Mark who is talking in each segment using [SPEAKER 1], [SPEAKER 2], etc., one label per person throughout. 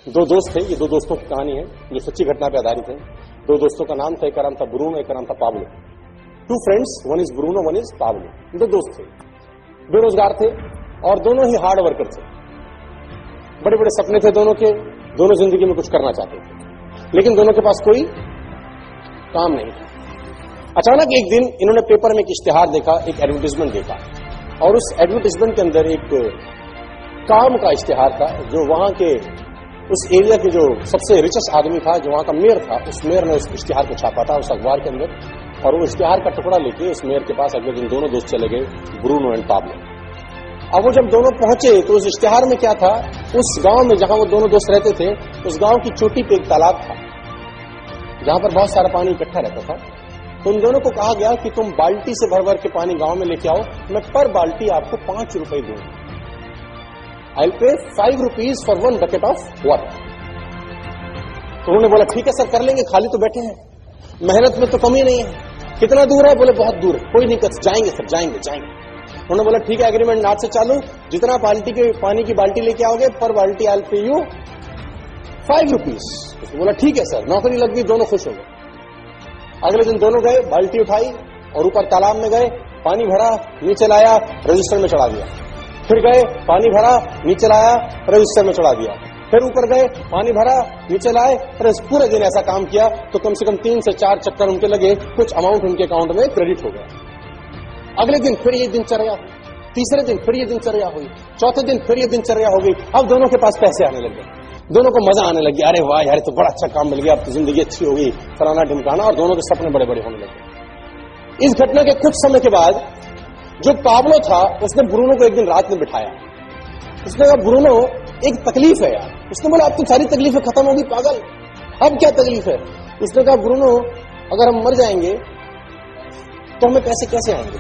[SPEAKER 1] दो दोस्त थे, ये दो दोस्तों की कहानी है जो सच्ची घटना पर आधारित है। दो दोस्तों का नाम था, एक का नाम था ब्रूनो, एक का नाम था Pablo. Two friends, one is Bruno, one is Pablo. दो दोस्त थे, बेरोजगार थे और दोनों ही हार्ड वर्कर थे। बड़े बड़े सपने थे दोनों के, दोनों जिंदगी में कुछ करना चाहते थे, लेकिन दोनों के पास कोई काम नहीं था। अचानक एक दिन इन्होंने पेपर में एक इश्तिहार देखा, एक एडवर्टाइजमेंट देखा, और उस एडवर्टाइजमेंट के अंदर एक काम का इश्तिहार था जो वहां के उस एरिया के जो सबसे रिचेस्ट आदमी था, जो वहां का मेयर था, उस मेयर ने उस इश्तिहार को छापा था उस अखबार के अंदर। और वो इश्तिहार का टुकड़ा लेके उस मेयर के पास अगले दिन दोनों दोस्त चले गए, ब्रूनो एंड पाब्लो। अब वो जब दोनों पहुंचे तो उस इश्तिहार में क्या था, उस गांव में जहां वो दोनों दोस्त रहते थे, उस गांव की चोटी पे एक तालाब था जहां पर बहुत सारा पानी इकट्ठा रहता था। तो उन दोनों को कहा गया कि तुम बाल्टी से भर भर के पानी गांव में लेके आओ, मैं पर बाल्टी आपको 5 रुपए दूंगा। I will pay 5 rupees for 1 bucket of water. तो उन्होंने बोला ठीक है सर, कर लेंगे, खाली तो बैठे हैं, मेहनत में तो कमी नहीं है। कितना दूर है? बोले बहुत दूर है। कोई नहीं, जाएंगे सर, जाएंगे जाएंगे। उन्होंने बोला ठीक है, एग्रीमेंट आज से चालू, जितना बाल्टी के पानी की बाल्टी लेके आओगे पर बाल्टी I will pay you 5 rupees. बोला ठीक है सर, नौकरी लग गई, दोनों खुश हो गए। अगले दिन दोनों गए, बाल्टी उठाई और ऊपर तालाब में गए, पानी भरा, नीचे लाया, रजिस्टर में चढ़ा दिया। फिर गए, पानी भरा, नीचे लाया, रजिस्टर में चढ़ा दिया। फिर ऊपर गए, पानी भरा, नीचे लाए, फिर पूरे दिन ऐसा काम किया तो कम से कम 3 से 4 चक्कर उनके लगे, कुछ अमाउंट उनके अकाउंट में क्रेडिट हो गया। अगले दिन फिर ये दिनचर्या, तीसरे दिन फिर ये दिनचर्या हुई, चौथे दिन फिर ये दिनचर्या हो गई। अब दोनों के पास पैसे आने लग गए, दोनों को मजा आने लग गया, अरे वाह यार तो बड़ा अच्छा काम मिल गया, अब तो जिंदगी अच्छी हो गई, फलाना ढिमकाना, और दोनों के सपने बड़े बड़े होने लगे। इस घटना के कुछ समय के बाद जो पाब्लो था उसने ब्रूनो को एक दिन रात में बिठाया। उसने कहा ब्रूनो एक तकलीफ है यार। उसने बोला अब तो सारी तकलीफें खत्म होगी पागल, अब क्या तकलीफ है? उसने कहा ब्रूनो अगर हम मर जाएंगे तो हमें पैसे कैसे आएंगे?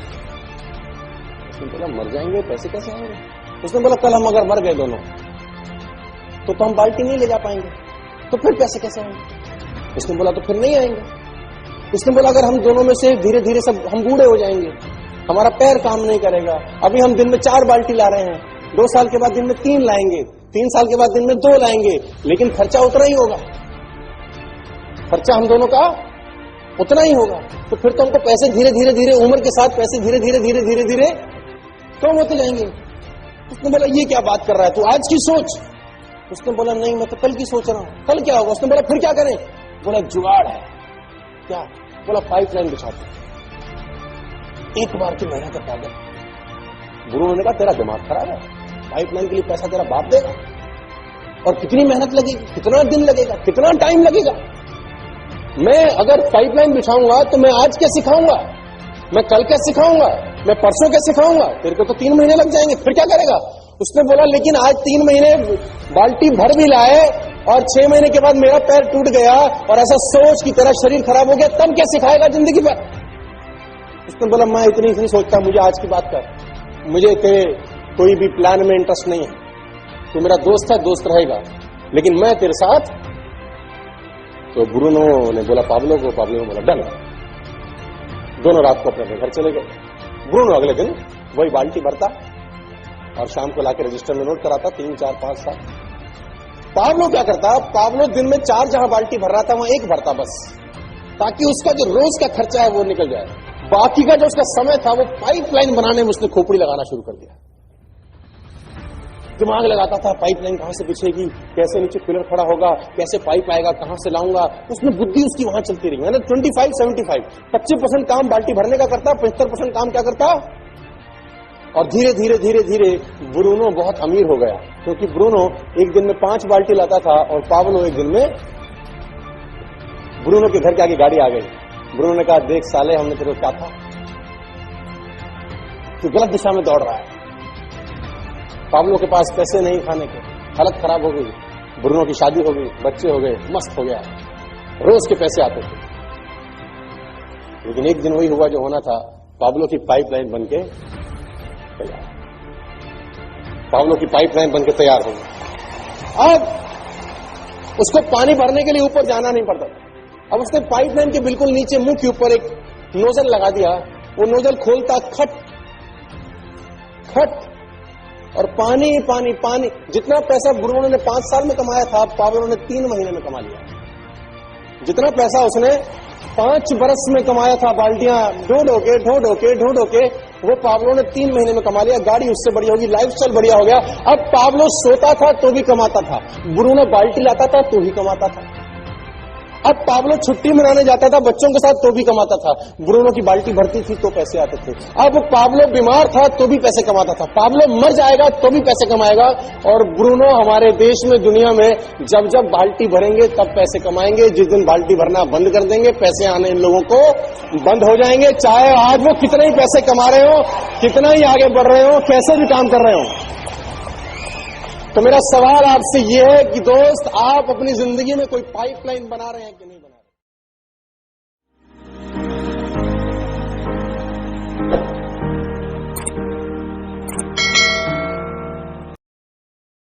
[SPEAKER 1] उसने बोला मर जाएंगे पैसे कैसे आएंगे? उसने बोला कल हम अगर मर गए दोनों तो हम बाल्टी नहीं ले जा पाएंगे, तो फिर पैसे कैसे आएंगे? उसने बोला तो फिर नहीं आएंगे। उसने बोला अगर हम दोनों में से धीरे धीरे सब हम बूढ़े हो जाएंगे, हमारा पैर काम नहीं करेगा, अभी हम दिन में 4 बाल्टी ला रहे हैं, 2 साल के बाद दिन में 3 लाएंगे, 3 साल के बाद दिन में 2 लाएंगे, लेकिन खर्चा उतना ही होगा, खर्चा हम दोनों का उतना ही होगा। तो फिर तो हमको पैसे धीरे धीरे धीरे उम्र के साथ पैसे धीरे धीरे धीरे धीरे धीरे कम होते जाएंगे। उसने बोला ये क्या बात कर रहा है तू, आज की सोच। उसने बोला नहीं मैं तो कल की सोच रहा हूं, कल क्या होगा? उसने बोला फिर क्या करें? बोला जुगाड़ है। क्या? बोला पाइपलाइन बिछाते, एक बार की मेहनत कर पागल। ब्रूनो ने कहा तेरा दिमाग खराब है, पाइपलाइन के लिए पैसा तेरा बाप देगा, और कितनी मेहनत लगेगी, कितना दिन लगेगा, कितना टाइम लगेगा? मैं अगर पाइपलाइन बिछाऊंगा तो मैं आज क्या सिखाऊंगा, मैं कल क्या सिखाऊंगा, मैं परसों क्या सिखाऊंगा? तेरे को तो 3 महीने लग जाएंगे, फिर क्या करेगा? उसने बोला लेकिन आज 3 महीने बाल्टी भर भी लाए और 6 महीने के बाद मेरा पैर टूट गया और ऐसा सोच की तरह शरीर खराब हो गया, तब क्या सिखाएगा जिंदगी भर? उसने बोला मैं इतनी सोचता, मुझे आज की बात कर, मुझे तेरे कोई भी प्लान में इंटरेस्ट नहीं है, तू मेरा दोस्त है, दोस्त रहेगा, लेकिन मैं तेरे साथ। तो ब्रूनो ने बोला पाब्लो को, पाब्लो ने बोला डन। दोनों रात को अपने घर चले गए। ब्रूनो अगले दिन वही बाल्टी भरता और शाम को लाके रजिस्टर में नोट कराता 3, 4, 5 साल। पाब्लो क्या करता, पाब्लो दिन में 4 जहां बाल्टी भर रहा था वहां 1 भरता बस, ताकि उसका जो रोज का खर्चा है वो निकल जाए। बाकी का जो उसका समय था वो पाइपलाइन बनाने में उसने खोपड़ी लगाना शुरू कर दिया। दिमाग लगाता था पाइपलाइन कहां से बिछेगी, कैसे नीचे पिलर खड़ा होगा, कैसे पाइप आएगा, कहां से लाऊंगा, उसमें बुद्धि उसकी वहां चलती रही। मैंने 25-75 25% काम बाल्टी भरने का करता, 75% काम क्या करता। और धीरे धीरे धीरे धीरे ब्रूनो बहुत अमीर हो गया, क्योंकि ब्रूनो एक दिन में 5 बाल्टी लाता था और पाब्लो एक दिन में। ब्रूनो के घर के आगे गाड़ी आ गई। ब्रूनो ने कहा देख साले हमने तेरे को क्या था, तू गलत दिशा में दौड़ रहा है। पाब्लो के पास पैसे नहीं खाने के, हालत खराब हो गई, ब्रूनो की शादी हो गई, बच्चे हो गए, मस्त हो गया, रोज के पैसे आते थे। लेकिन एक दिन वही हुआ जो होना था, पाब्लो की पाइपलाइन बनके तैयार, पाब्लो की पाइपलाइन बनके तैयार हो गई। अब उसको पानी भरने के लिए ऊपर जाना नहीं पड़ता। अब उसने पाइपलाइन के बिल्कुल नीचे मुंह के ऊपर एक नोजल लगा दिया। वो नोजल खोलता खट खट और पानी पानी पानी। जितना पैसा ब्रूनो ने 5 साल में कमाया था, पाब्लो ने 3 महीने में कमा लिया। जितना पैसा उसने 5 बरस में कमाया था, बाल्टियां ढो ढो के, वो पाब्लो ने 3 महीने में कमा लिया। गाड़ी उससे बढ़िया होगी, लाइफस्टाइल बढ़िया हो गया। अब पाब्लो सोता था तो भी कमाता था, ब्रूनो बाल्टी लाता था तो भी कमाता था। अब पाब्लो छुट्टी मनाने जाता था बच्चों के साथ तो भी कमाता था, ब्रूनो की बाल्टी भरती थी तो पैसे आते थे। अब पाब्लो बीमार था तो भी पैसे कमाता था, पाब्लो मर जाएगा तो भी पैसे कमाएगा। और ब्रूनो हमारे देश में, दुनिया में जब जब बाल्टी भरेंगे तब पैसे कमाएंगे। जिस दिन बाल्टी भरना बंद कर देंगे, पैसे आने इन लोगों को बंद हो जाएंगे। चाहे आज वो कितने ही पैसे कमा रहे हो, कितना ही आगे बढ़ रहे हो, कैसे भी काम कर रहे हो। तो मेरा सवाल आपसे यह है कि दोस्त, आप अपनी जिंदगी में कोई पाइपलाइन बना रहे हैं कि नहीं बना रहे हैं?